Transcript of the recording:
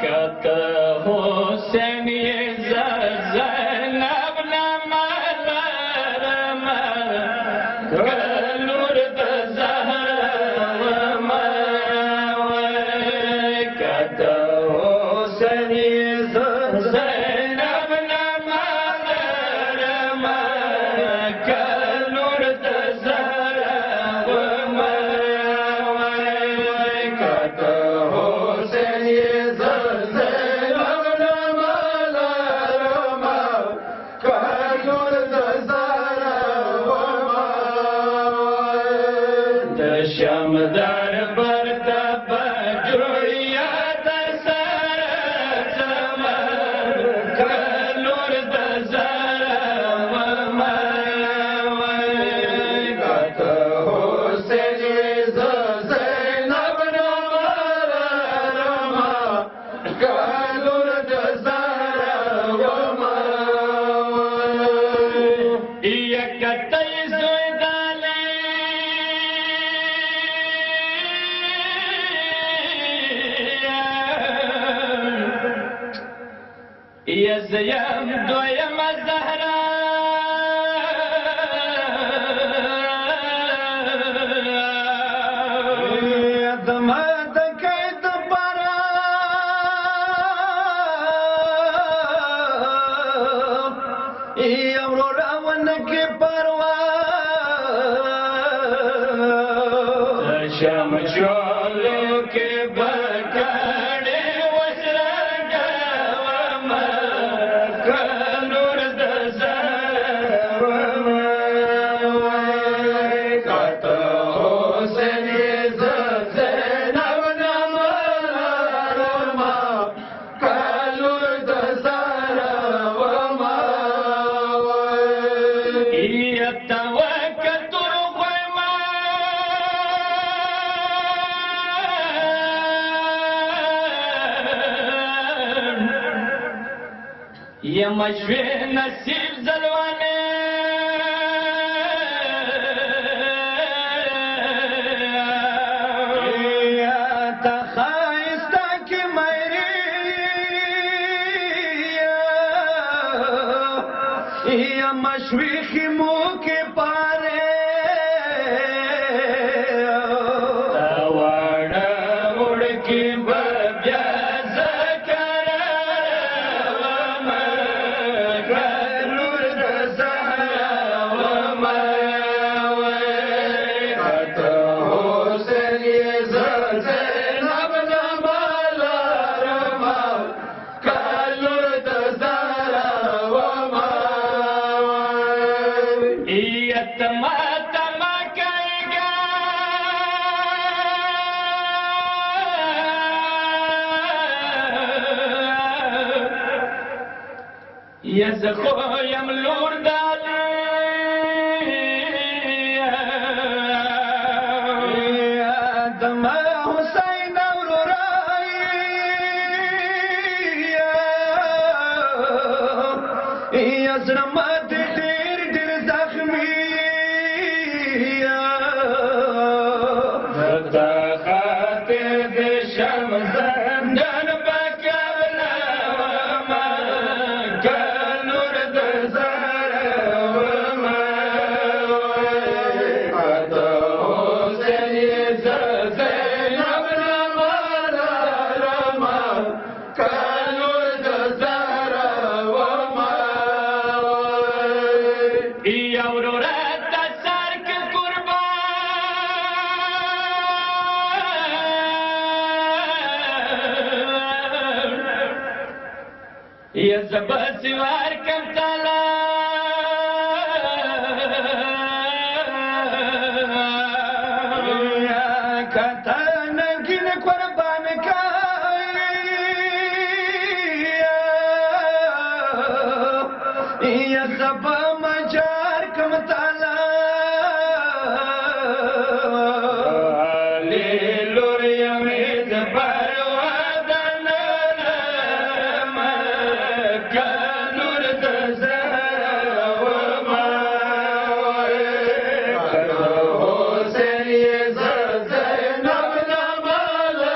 کته حسین زینب نمالرم کلور د زهرا کته حسین زینب نمالرم کلور د زهرا کته شمدار برتا بجویا در سر زمان کلور د زرم کته حسین زینب نمالرم کلور د زرم یکته يزيم دويم الزهرا دمد كيد برا يمرو راونك بروا شام شولك بكاري کلور د زرم کته حسین زینب نمالرم کلور د زرم یتوکتر غیما یا مشوی نصیب زلوانے یا تخائستا کی میری یا مشوی خیمو کے پارے تاوڑا اڑ کی ببیا يزخو يملور دالي دم حسين ورراي يزرمت دير دير زخمي خاطر دي شمزان دان بكابنا يزبط سوار كم تلا يا كتانا كن قربان كاي يزبط مجار كم تلا ليلور يميد بروادنا کلور د زرم حسین زینب نمالرم